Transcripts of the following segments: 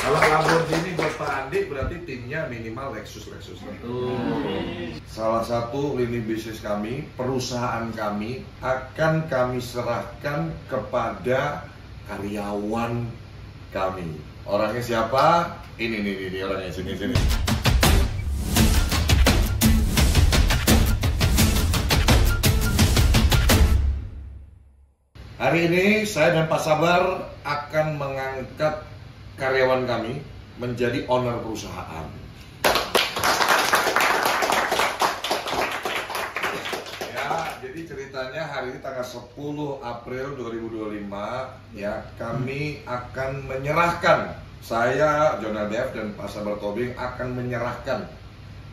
Kalau Lamborghini buat Pak Andi berarti timnya minimal Lexus. Salah satu lini bisnis kami, perusahaan kami akan kami serahkan kepada karyawan kami. Orangnya siapa? Ini orangnya, sini. Hari ini saya dan Pak Sabar akan mengangkat karyawan kami menjadi owner perusahaan. Ya, jadi ceritanya hari ini tanggal 10 April 2025 ya, kami akan menyerahkan, saya John LBF dan Pak Sabar Tobing akan menyerahkan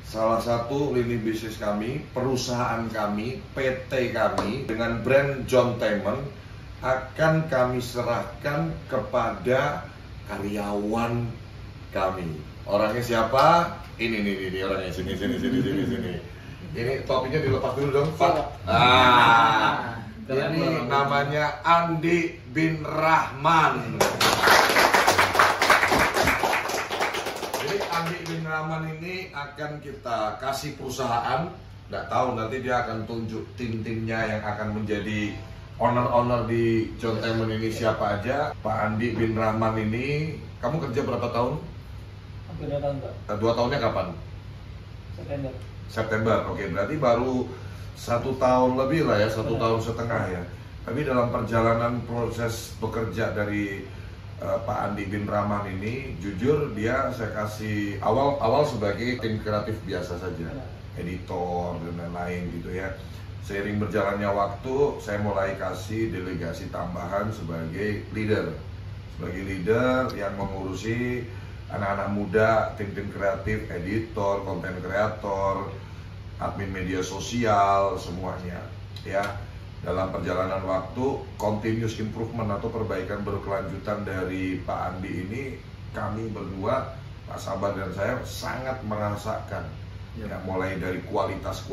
salah satu lini bisnis kami, perusahaan kami, PT kami dengan brand John Taman akan kami serahkan kepada karyawan kami. Orangnya siapa? Ini orangnya, sini. Ini topinya dilepas dulu dong, Pak. Ini namanya Andi bin Rahman. Jadi Andi bin Rahman ini akan kita kasih perusahaan. Nggak tahu nanti dia akan tunjuk tim-timnya yang akan menjadi owner di John Taman ini siapa aja. Pak Andi bin Rahman ini, kamu kerja berapa tahun? Hampir 2 tahun, Pak. 2 tahunnya kapan? September. Oke, berarti baru 1 tahun lebih lah ya, 1 tahun setengah ya. Tapi dalam perjalanan proses bekerja dari Pak Andi bin Rahman ini, jujur dia saya kasih awal sebagai tim kreatif biasa saja, editor dan lain-lain gitu ya. Seiring berjalannya waktu, saya mulai kasih delegasi tambahan sebagai leader yang mengurusi anak-anak muda, tim-tim kreatif, editor, konten kreator, admin media sosial, semuanya. Ya, dalam perjalanan waktu, continuous improvement atau perbaikan berkelanjutan dari Pak Andi ini, kami berdua, Pak Sabar dan saya sangat merasakan. Ya, mulai dari kualitas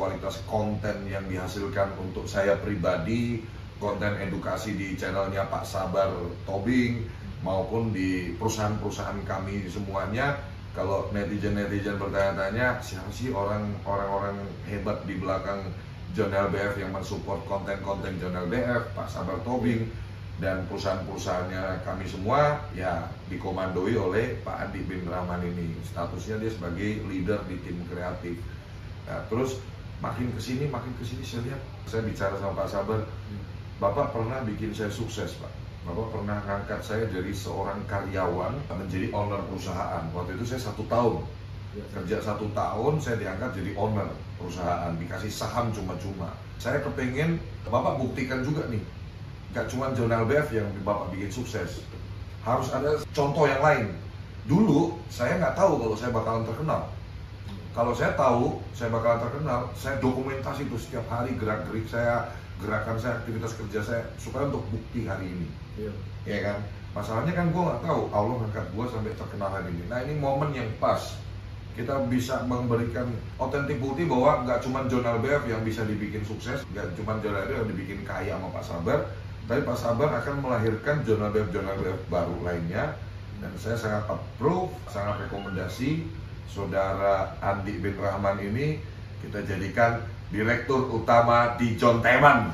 konten yang dihasilkan untuk saya pribadi, konten edukasi di channelnya Pak Sabar Tobing maupun di perusahaan-perusahaan kami semuanya. Kalau netizen bertanya-tanya siapa sih orang-orang hebat di belakang John LBF yang mensupport konten-konten John LBF, Pak Sabar Tobing dan perusahaan-perusahaannya kami semua ya dikomandoi oleh Pak Andi bin Rahman ini. Statusnya dia sebagai leader di tim kreatif. Nah, terus makin kesini saya lihat, saya bicara sama Pak Sabar, Bapak pernah bikin saya sukses, Pak. Bapak pernah ngangkat saya dari seorang karyawan menjadi owner perusahaan. Waktu itu saya 1 tahun kerja 1 tahun, saya diangkat jadi owner perusahaan, dikasih saham cuma-cuma. Saya kepengen Bapak buktikan juga nih, gak cuma John LBF yang Bapak bikin sukses, harus ada contoh yang lain. Dulu saya nggak tahu kalau saya bakalan terkenal. Kalau saya tahu saya bakalan terkenal, saya dokumentasi itu setiap hari gerak-gerik saya, gerakan saya, aktivitas kerja saya, supaya untuk bukti hari ini. Ya kan? Masalahnya kan gue nggak tahu Allah ngangkat gue sampai terkenal hari ini. Nah, ini momen yang pas kita bisa memberikan otentik bukti bahwa nggak cuma John LBF yang bisa dibikin sukses, nggak cuma John LBF yang dibikin kaya sama Pak Sabar, tapi Pak Sabar akan melahirkan John LBF baru lainnya. Dan saya sangat approve, sangat rekomendasi saudara Andi bin Rahman ini kita jadikan direktur utama di John Taman.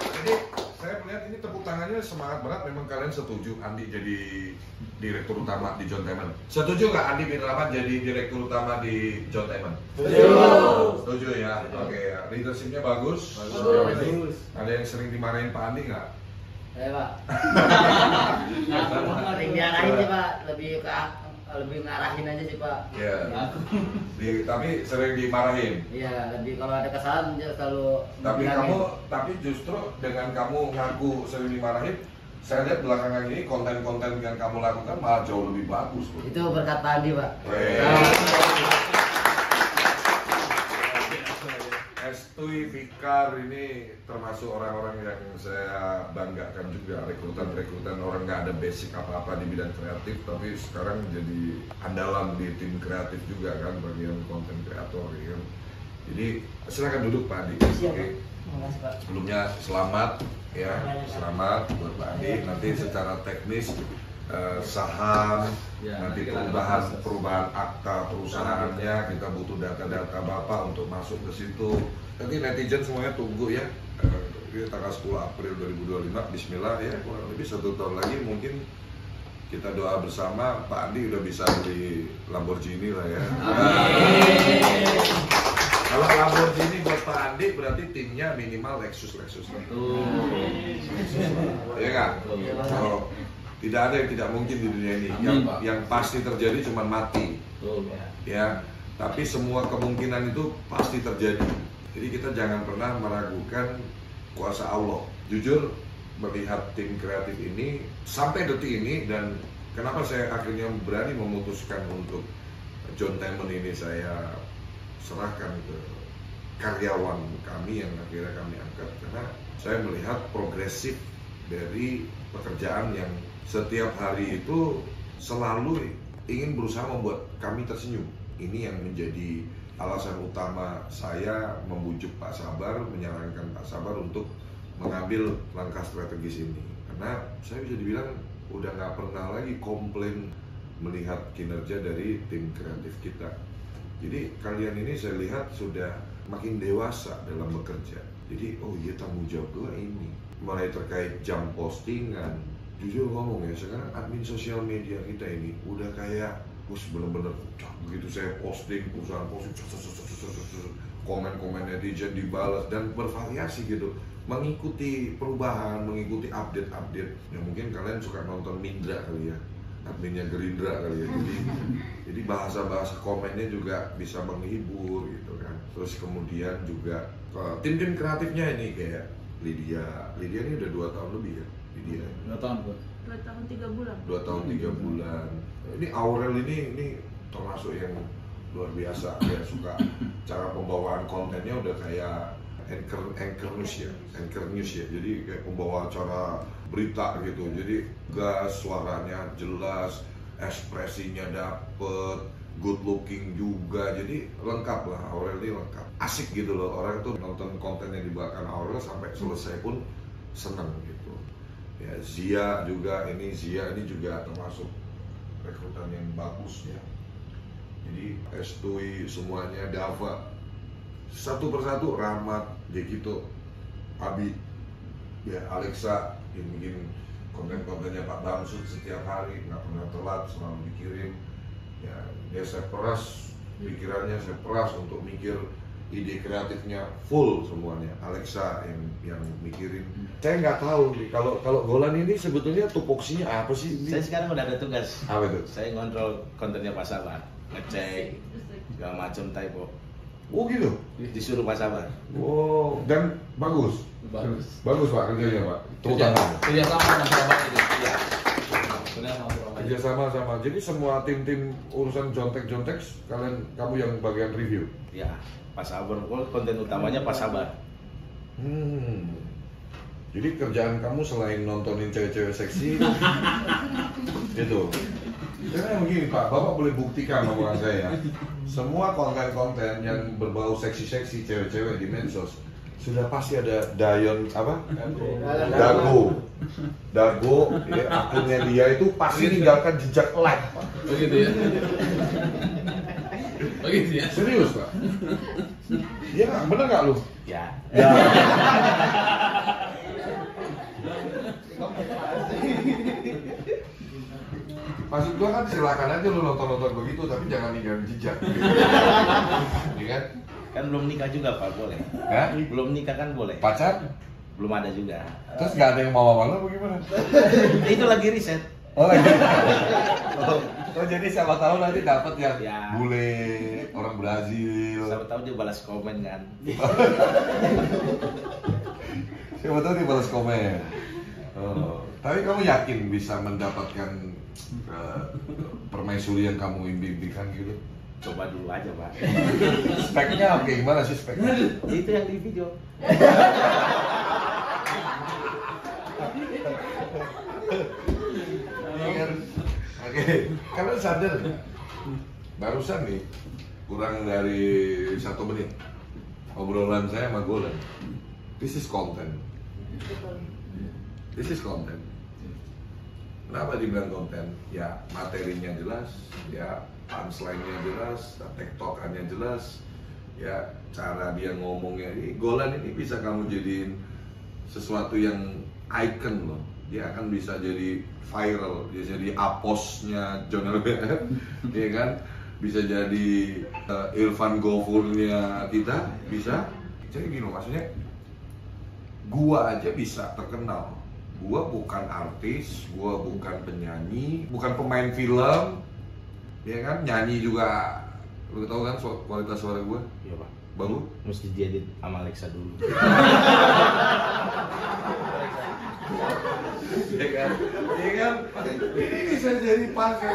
Jadi saya melihat ini tepuk tangannya semangat berat. Memang kalian setuju Andi jadi direktur utama di John Taman? Setuju nggak Andi bin Rahman jadi direktur utama di John Taman? Setuju ya. Oke, ya. Leadershipnya bagus. Ada yang sering dimarahin Pak Andi nggak? Pak. Sering diarahin sih, Pak. Lebih ngarahin aja sih, Pak. Iya. Tapi sering dimarahin. Iya, lebih kalau ada kesalahan dia selalu. Tapi justru dengan kamu ngaku sering dimarahin, saya lihat belakangan ini konten-konten yang kamu lakukan malah jauh lebih bagus. Itu berkat Andi, Pak. Estuy, Fikar ini termasuk orang-orang yang saya banggakan juga. Rekrutan orang nggak ada basic apa-apa di bidang kreatif, tapi sekarang jadi andalan di tim kreatif juga kan, bagian konten kreator ya. Jadi silakan duduk Pak Andi. Siap, Oke. Terima kasih, Pak. Sebelumnya selamat ya, selamat buat Pak Andi. Nanti secara teknis saham, nanti perubahan akta perusahaannya, kita butuh data-data Bapak untuk masuk ke situ. Nanti netizen semuanya tunggu ya. Ini tanggal 10 April 2025, Bismillah ya, kurang lebih 1 tahun lagi mungkin kita doa bersama Pak Andi udah bisa beli Lamborghini lah ya. Kalau Lamborghini buat Pak Andi berarti timnya minimal Lexus. Ya kan? Kalau tidak ada yang tidak mungkin di dunia ini. Yang pasti terjadi cuma mati. Ya. Tapi semua kemungkinan itu pasti terjadi. Jadi kita jangan pernah meragukan kuasa Allah. Jujur melihat tim kreatif ini sampai detik ini, dan kenapa saya akhirnya berani memutuskan untuk John Diamond ini saya serahkan ke karyawan kami yang akhirnya kami angkat, karena saya melihat progresif dari pekerjaan yang setiap hari itu selalu ingin berusaha membuat kami tersenyum. Ini yang menjadi alasan utama saya membujuk Pak Sabar, menyarankan Pak Sabar untuk mengambil langkah strategis ini. Karena saya bisa dibilang udah nggak pernah lagi komplain melihat kinerja dari tim kreatif kita. Jadi kalian ini saya lihat sudah makin dewasa dalam bekerja. Jadi oh iya, tanggung jawab gue ini. Mulai terkait jam postingan. Jujur ngomong ya, sekarang admin sosial media kita ini udah kayak bener-bener begitu saya posting, perusahaan posting, komen-komen netizen dibalas dan bervariasi gitu, mengikuti perubahan, mengikuti update-update. Ya mungkin kalian suka nonton Mindra kali ya, adminnya Gerindra kali ya. Jadi bahasa-bahasa komennya juga bisa menghibur gitu kan. Terus kemudian juga tim-tim kreatifnya ini kayak Lydia ini udah 2 tahun lebih ya. Lydia 2 tahun Bu. 2 tahun 3 bulan. 2 tahun 3 bulan. Ini Aurel ini termasuk yang luar biasa. Dia suka cara pembawaan kontennya udah kayak anchor news ya. Jadi kayak pembawa acara berita gitu. Jadi gas, suaranya jelas, ekspresinya dapet, good looking juga. Jadi lengkap lah, Aurel ini lengkap. Asik gitu loh, orang itu nonton konten yang dibawakan Aurel sampai selesai pun seneng gitu. Ya, Zia ini juga termasuk rekrutan yang bagus ya. Jadi Estui semuanya, Dava satu persatu, Rahmat, gitu, Abi, ya Alexa yang bikin konten-kontennya Pak Bamsud setiap hari, nggak pernah telat, selalu dikirim. Ya dia saya peras pikirannya, saya peras untuk mikir ide kreatifnya full semuanya. Alexa yang mikirin. Saya nggak tahu nih kalau Golan ini sebetulnya tupoksinya apa sih? Saya sekarang udah ada tugas. Apa itu? Saya ngontrol kontennya Pak Sabar, ngecek segala macam typo. Oh gitu? Disuruh Pak Sabar. Oh, dan bagus Pak kerjanya Pak. Kerja sama sama Surabaya ini. Iya. Kerja sama Surabaya. Kerja sama. Jadi semua tim urusan jontek kamu yang bagian review. Ya, Pak Sabar. Konten utamanya Pak Sabar. Jadi kerjaan kamu selain nontonin cewek-cewek seksi, gitu. Karena begini Pak, Bapak boleh buktikan omongan saya. Semua konten-konten yang berbau seksi-seksi cewek-cewek di medsos sudah pasti ada Dago, ya, akunnya dia itu pasti meninggalkan jejak like, Pak. Begitu ya. Begitu ya. Serius Pak? Iya nggak? Bener nggak lu? Ya. Maksud gua kan silakan aja lu nonton begitu, tapi jangan ninggalin jejak. Iya kan? Kan belum nikah juga Pak, boleh. Hah? Belum nikah kan boleh. Pacar? Belum ada juga. Terus nggak ada yang mau sama lu bagaimana? Itu lagi riset. Oh lagi. Oh jadi siapa tahu nanti dapat yang Ya. bule, orang Brazil. Siapa tahu dia balas komen kan. Siapa tahu dia balas komen. Oh. Tapi kamu yakin bisa mendapatkan permaisuri yang kamu impikan gitu? Coba dulu aja Pak. Speknya oke, gimana sih speknya? Itu yang di video. Oke, kalian sadar barusan nih kurang dari 1 menit obrolan saya sama Golan. This is content. This is content. Kenapa dibilang konten? Ya materinya jelas, ya punchline-nya jelas, tektokannya jelas, ya cara dia ngomongnya. Ini Golan ini bisa kamu jadiin sesuatu yang icon loh. Dia akan bisa jadi viral, dia jadi aposnya John LBR, ya kan? Bisa jadi Irfan Gofurnya kita, bisa. Jadi gini maksudnya, gua aja bisa terkenal. Gua bukan artis, gua bukan penyanyi, bukan pemain film, ya kan? Nyanyi juga, lu tahu kan kualitas suara gua? Iya Pak. Bagus. Mesti diedit sama Alexa dulu. Ya kan? Ya kan? Ini bisa jadi pakai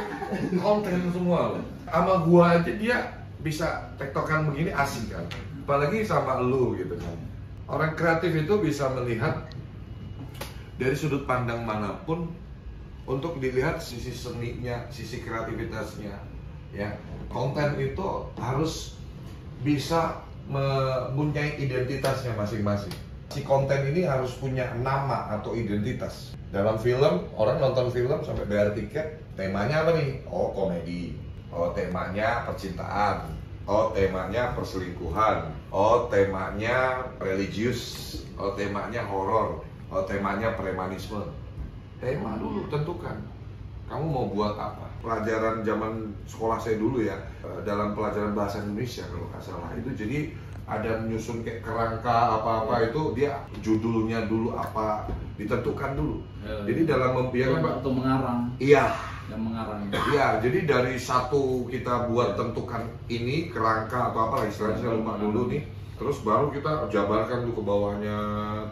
konten semua loh. Sama gua aja dia bisa tektokan begini asik kan. Apalagi sama lu gitu kan. Orang kreatif itu bisa melihat dari sudut pandang manapun untuk dilihat sisi seninya, sisi kreativitasnya. Ya, konten itu harus bisa mempunyai identitasnya masing-masing. Si konten ini harus punya nama atau identitas. Dalam film, orang nonton film sampai bayar tiket, temanya apa nih? Oh, komedi. Oh, temanya percintaan. Oh, temanya perselingkuhan. Oh, temanya religius. Oh, temanya horor. Oh, temanya premanisme. Tema dulu tentukan. Kamu mau buat apa? Pelajaran zaman sekolah saya dulu ya, dalam pelajaran bahasa Indonesia kalau nggak salah itu, jadi ada menyusun kayak kerangka apa-apa itu dia judulnya dulu apa ditentukan dulu. Jadi dalam membiarkan atau mengarang. Iya. Yang mengarang. Iya, jadi dari satu kita buat tentukan ini kerangka atau apa istilahnya saya lupa dulu nih. Terus baru kita jabarkan tuh ke bawahnya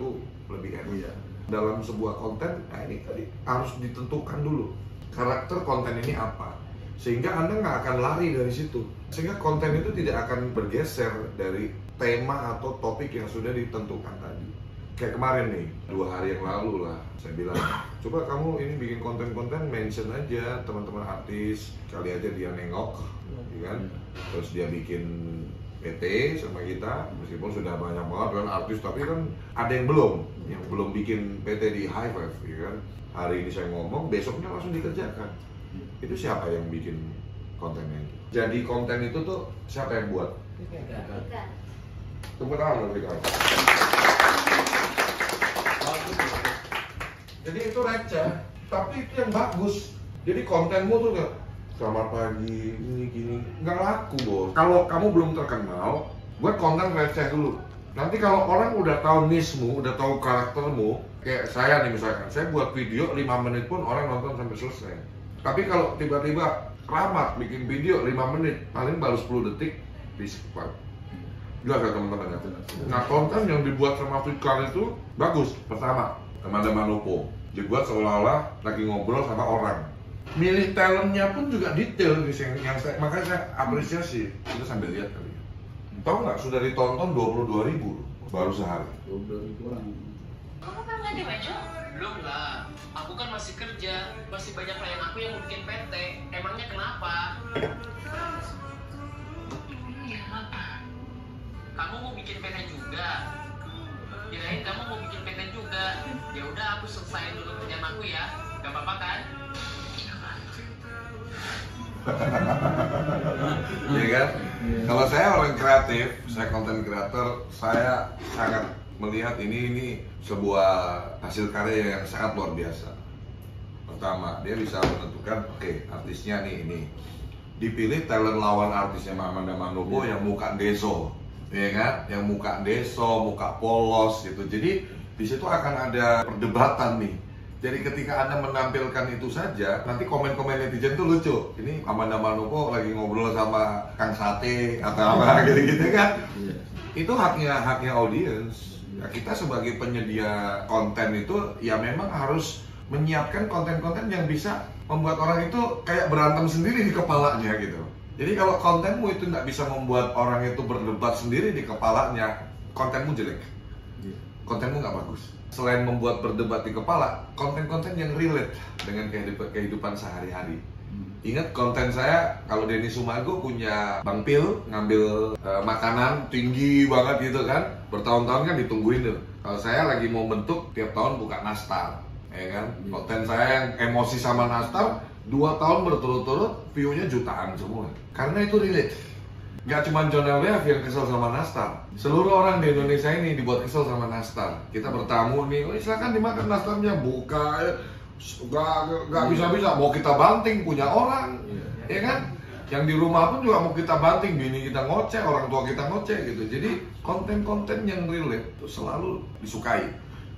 tuh lebih enak. Iya. Dalam sebuah konten, nah ini tadi harus ditentukan dulu karakter konten ini apa, sehingga Anda nggak akan lari dari situ, sehingga konten itu tidak akan bergeser dari tema atau topik yang sudah ditentukan tadi. Kayak kemarin nih, 2 hari yang lalu lah, saya bilang, coba kamu ini bikin konten-konten, mention aja teman-teman artis, kali aja dia nengok, ya kan? Terus dia bikin PT sama kita, meskipun sudah banyak banget kan artis, tapi kan ada yang belum bikin PT di High Five, ya kan? Hari ini saya ngomong, besoknya langsung dikerjakan. Itu siapa yang bikin kontennya? Jadi konten itu tuh siapa yang buat? Tepuk tangan loh, jadi itu receh, tapi itu yang bagus. Jadi kontenmu tuh gak selamat pagi, ini gini, nggak laku bos. Kalau kamu belum terkenal, buat konten receh dulu. Nanti kalau orang udah tahu niche-mu, udah tahu karaktermu, kayak saya nih misalkan, saya buat video 5 menit pun orang nonton sampai selesai. Tapi kalau tiba-tiba Rahmat bikin video 5 menit, paling baru 10 detik, di skip. Jelas ya teman-teman ya? Nah konten yang dibuat sama Fikar itu bagus. Pertama, teman-teman Oppo dibuat seolah-olah lagi ngobrol sama orang. Milih talentnya pun juga detail yang saya, makanya saya apresiasi. Kita sambil lihat kali ya. Tahu nggak sudah ditonton 22.000 baru sehari. 22.000 orang. Kamu kan nggak di baju? Belum lah, aku kan masih kerja, masih banyak klien aku yang mau bikin PT. Emangnya kenapa? Iya apa? Kamu mau bikin PT juga? Kirain kamu mau bikin PT juga. Ya udah, aku selesaiin dulu kerjaan aku ya. Gak apa-apa kan? Iya kan? Kalau saya orang kreatif, saya konten kreator, saya sangat melihat ini sebuah hasil karya yang sangat luar biasa. Pertama, dia bisa menentukan, oke, artisnya nih ini. Dipilih talent lawan artisnya Amanda Manopo yang muka deso, ya kan? Yang muka deso, muka polos gitu. Jadi di situ akan ada perdebatan nih. Jadi ketika Anda menampilkan itu saja, nanti komen-komen netizen tuh lucu. Ini Amanda Manopo lagi ngobrol sama Kang Sate atau apa gitu-gitu kan. Itu haknya audiens. Ya, kita sebagai penyedia konten itu ya memang harus menyiapkan konten-konten yang bisa membuat orang itu kayak berantem sendiri di kepalanya gitu. Jadi kalau kontenmu itu nggak bisa membuat orang itu berdebat sendiri di kepalanya, kontenmu jelek. Kontenmu nggak bagus. Selain membuat berdebat di kepala, konten-konten yang relate dengan kehidupan sehari-hari. Ingat konten saya, kalau Denny Sumago punya Bang Pil ngambil makanan tinggi banget gitu kan, bertahun-tahun kan ditungguin tuh. Kalau saya lagi mau bentuk tiap tahun buka nastar, ya kan. Konten saya yang emosi sama nastar 2 tahun berturut-turut view-nya jutaan semua. Karena itu relate. Gak cuma John LBF yang kesel sama nastar, seluruh orang di Indonesia ini dibuat kesel sama nastar. Kita bertamu nih, silakan dimakan nastarnya, buka. Gak bisa-bisa, mau kita banting punya orang, ya kan? Yang di rumah pun juga mau kita banting, bini kita ngoceh, orang tua kita ngoceh gitu. Jadi konten-konten yang relate itu selalu disukai.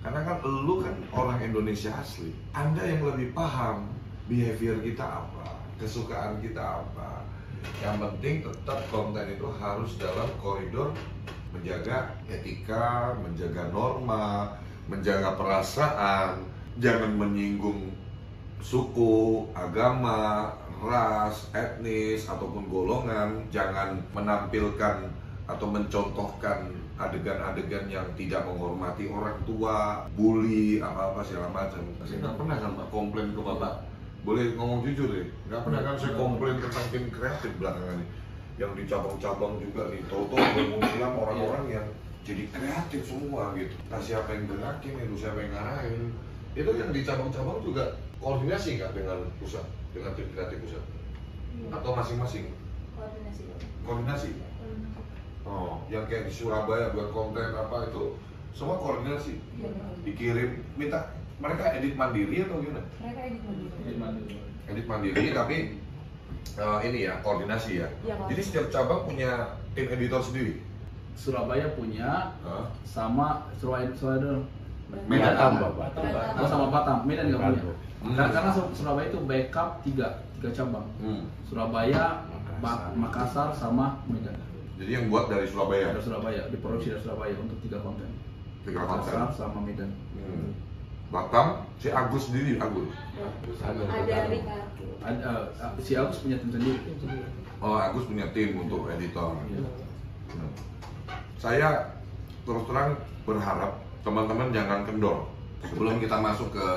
Karena kan lu kan orang Indonesia asli, Anda yang lebih paham behavior kita apa, kesukaan kita apa. Yang penting tetap konten itu harus dalam koridor menjaga etika, menjaga norma, menjaga perasaan. Jangan menyinggung suku, agama, ras, etnis, ataupun golongan. Jangan menampilkan atau mencontohkan adegan-adegan yang tidak menghormati orang tua, bully, apa-apa segala macam. Saya nggak pernah kan Pak komplain ke Bapak. Boleh ngomong jujur deh, nggak pernah kan saya komplain tentang tim kreatif belakangan ini. Yang di cabang-cabang juga nih, tahu-tahu bermunculan orang-orang yang jadi kreatif semua gitu. Nah siapa yang gerakin, itu siapa yang ngarahin. Itu yang di cabang-cabang juga koordinasi nggak dengan pusat, dengan tim kreatif pusat? Atau masing-masing? Koordinasi? Oh, yang kayak di Surabaya buat konten apa itu semua koordinasi? Dikirim, minta mereka edit mandiri atau gimana? Mereka Edit mandiri tapi ini ya, koordinasi ya? Jadi setiap cabang punya tim editor sendiri? Surabaya punya, sama Surabaya Medan. Oh, sama Batam, Medan nggak punya. Karena Surabaya itu backup tiga cabang. Surabaya, Makassar, sama Medan. Jadi yang buat dari Surabaya? Dari Surabaya, diproduksi dari Surabaya untuk 3 konten. 3 konten? Makassar sama Medan. Batam, si Agus sendiri, Agus? Ada Ricardo. Si Agus punya tim sendiri. Oh, Agus punya tim untuk editor. Saya terus terang berharap teman-teman jangan kendor. Sebelum kita masuk ke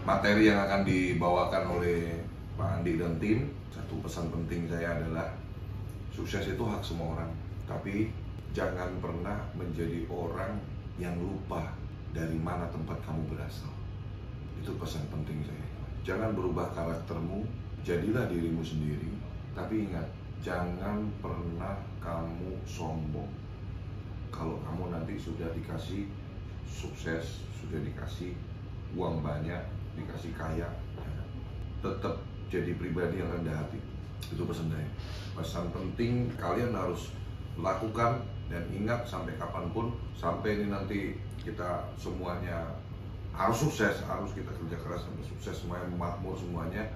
materi yang akan dibawakan oleh Pak Andi dan tim, satu pesan penting saya adalah sukses itu hak semua orang. Tapi jangan pernah menjadi orang yang lupa dari mana tempat kamu berasal. Itu pesan penting saya. Jangan berubah karaktermu, jadilah dirimu sendiri. Tapi ingat, jangan pernah kamu sombong. Kalau kamu nanti sudah dikasih sukses, sudah dikasih uang banyak, dikasih kaya, tetap jadi pribadi yang rendah hati. Itu pesan saya. Pesan penting kalian harus lakukan dan ingat sampai kapanpun, sampai ini nanti kita semuanya harus sukses, harus kita kerja keras sampai sukses, semuanya makmur semuanya.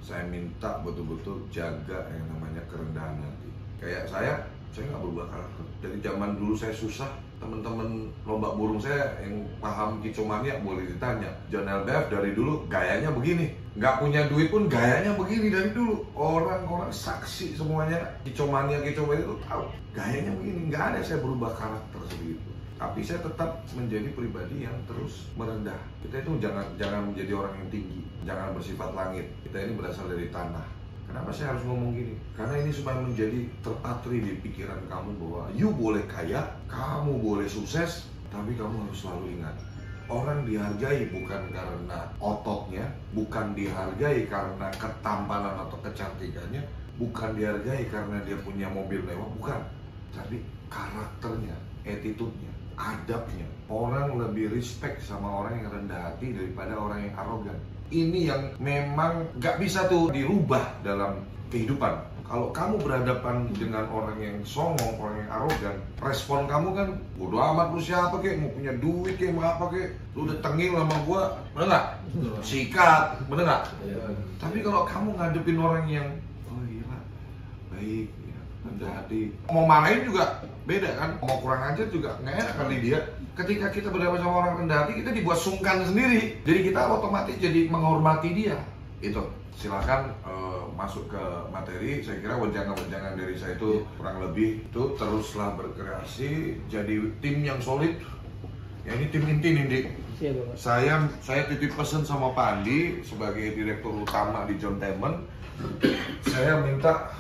Saya minta betul-betul jaga yang namanya kerendahan hati. Kayak saya nggak berubah karakter. Dari zaman dulu saya susah, teman-teman lomba burung saya yang paham kicomania boleh ditanya. John LBF dari dulu gayanya begini, nggak punya duit pun gayanya begini dari dulu. Orang-orang saksi semuanya kicomania itu tahu gayanya begini. Nggak ada saya berubah karakter sebegitu. Tapi saya tetap menjadi pribadi yang terus merendah. Kita itu jangan menjadi orang yang tinggi, jangan bersifat langit. Kita ini berasal dari tanah. Kenapa saya harus ngomong gini? Karena ini supaya menjadi terpatri di pikiran kamu bahwa you boleh kaya, kamu boleh sukses, tapi kamu harus selalu ingat, orang dihargai bukan karena ototnya, bukan dihargai karena ketampanan atau kecantikannya, bukan dihargai karena dia punya mobil mewah, bukan. Tapi karakternya, attitude-nya, adabnya. Orang lebih respect sama orang yang rendah hati daripada orang yang arogan. Ini yang memang gak bisa tuh dirubah dalam kehidupan. Kalau kamu berhadapan dengan orang yang songong, orang yang arogan, respon kamu kan bodo amat lu siapa kek, mau punya duit kek, mau apa kek, lu udah tengil sama gua, bener gak? Sikat, bener gak? Tapi kalau kamu ngadepin orang yang oh gila, baik, ya, rendah hati, mau marahin juga beda kan, mau kurang ajar juga nggak enak kali dia. Ketika kita berhadapan sama orang rendah hati, kita dibuat sungkan sendiri. Jadi kita otomatis jadi menghormati dia. Itu silakan masuk ke materi. Saya kira wejangan-wejangan dari saya itu kurang lebih itu teruslah berkreasi, jadi tim yang solid, Ya, ini tim inti nih, Dik. Siap, Bapak. Saya titip pesan sama Pak Andi sebagai direktur utama di Jointainment. Saya minta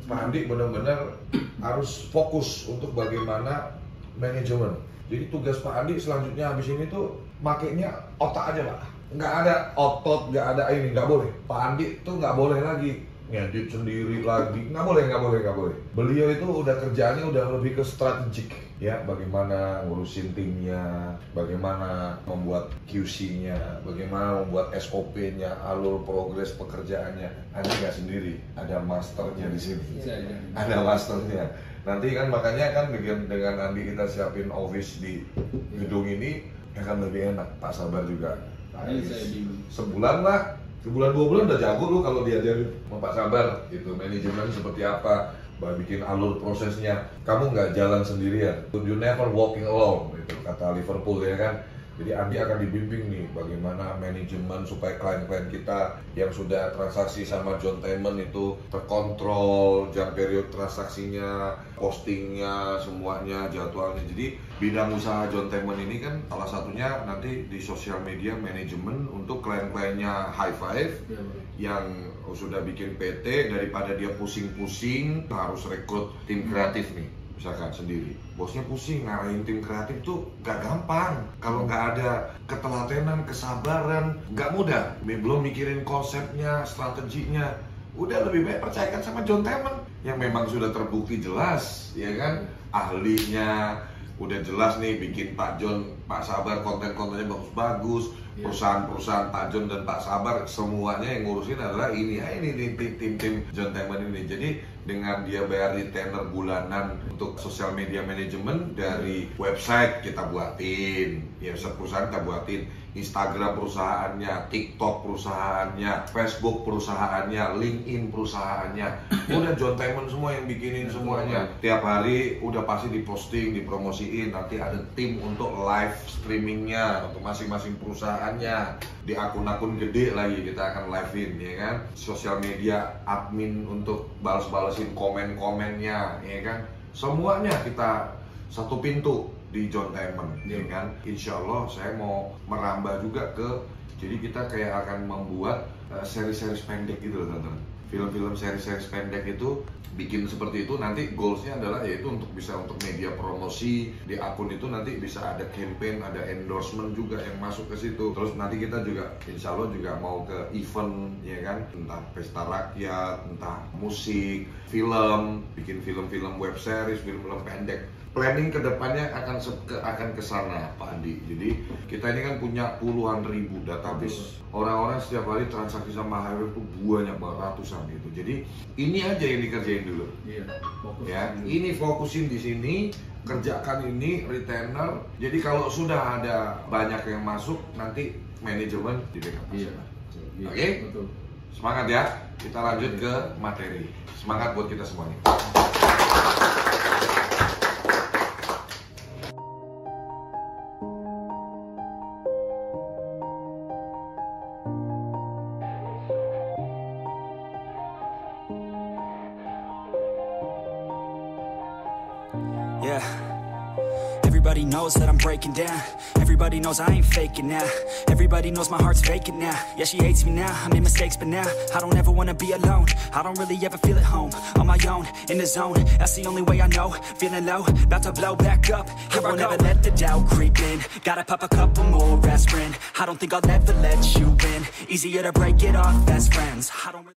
Pak Andi benar-benar harus fokus untuk bagaimana manajemen. Jadi tugas Pak Andi selanjutnya habis ini tuh makainya otak aja, Pak. Nggak ada otot, nggak ada ini, nggak boleh. Pak Andi tuh nggak boleh lagi ngedit sendiri lagi, nggak boleh. Beliau itu udah kerjaannya udah lebih ke strategik, ya, bagaimana ngurusin timnya, bagaimana membuat QC-nya, bagaimana membuat SOP-nya, alur progres pekerjaannya. Andi nggak sendiri, ada masternya di sini, ada masternya. Nanti kan makanya kan dengan Andi kita siapin office di gedung ini akan lebih enak. Pak Sabar juga, sebulan 2 bulan udah jago lu kalau diajarin sama Pak Sabar gitu, manajemen seperti apa, bikin alur prosesnya. Kamu nggak jalan sendirian, you never walking alone, gitu kata Liverpool, ya kan. Jadi Andi akan dibimbing nih bagaimana manajemen supaya klien-klien kita yang sudah transaksi sama Jointainment itu terkontrol, jam periode transaksinya, postingnya, semuanya, jadwalnya. Jadi bidang usaha Jointainment ini kan salah satunya nanti di sosial media manajemen untuk klien-kliennya High Five yang sudah bikin PT, daripada dia pusing-pusing harus rekrut tim kreatif nih. Misalkan sendiri, bosnya pusing ngarahin tim kreatif tuh gak gampang. Kalau nggak ada ketelatenan, kesabaran, nggak mudah. Belum mikirin konsepnya, strateginya. Udah lebih baik percayakan sama Jointainment yang memang sudah terbukti jelas, ya kan? Ahlinya udah jelas nih, bikin Pak John, Pak Sabar konten-kontennya bagus-bagus. Perusahaan-perusahaan Pak John dan Pak Sabar semuanya yang ngurusin adalah ini tim Jointainment ini. Jadi dengan dia bayar retainer bulanan untuk sosial media manajemen, dari website kita buatin, ya perusahaan kita buatin, Instagram perusahaannya, TikTok perusahaannya, Facebook perusahaannya, LinkedIn perusahaannya, udah Jointainment semua yang bikinin semuanya. Tiap hari udah pasti diposting, dipromosiin. Nanti ada tim untuk live streamingnya untuk masing-masing perusahaannya, di akun-akun gede lagi kita akan live-in, ya kan. Sosial media admin untuk balas-balasin komen-komennya, ya kan. Semuanya kita satu pintu di Jointainment, ya kan. Insya Allah saya mau merambah juga ke, jadi kita kayak akan membuat seri-seri pendek gitu loh, teman-teman. Film-film seri-seri pendek itu bikin seperti itu, nanti goalsnya adalah yaitu untuk bisa untuk media promosi di akun itu, nanti bisa ada campaign, ada endorsement juga yang masuk ke situ. Terus nanti kita juga insya Allah juga mau ke event, ya kan, entah pesta rakyat, entah musik, film, bikin film-film web series, film-film pendek. Planning kedepannya akan ke sana, Pak Andi. Jadi kita ini kan punya puluhan ribu database. Orang-orang setiap hari transaksi sama Highway itu banyak banget, ratusan gitu. Jadi ini aja yang dikerjain dulu. Iya. Ya, ini fokusin di sini, kerjakan ini retainer. Jadi kalau sudah ada banyak yang masuk, nanti manajemen di backup. Iya. Oke? Betul. Semangat ya. Kita lanjut ke materi. Semangat buat kita semuanya. Yeah, everybody knows that I'm breaking down. Everybody knows I ain't faking now. Everybody knows my heart's vacant now. Yeah, she hates me now, I made mistakes but now I don't ever wanna be alone. I don't really ever feel at home. On my own, in the zone, that's the only way I know. Feeling low, about to blow back up. I won't ever let the doubt creep in. Gotta pop a couple more aspirin. I don't think I'll ever let you in. Easier to break it off best friends. I don't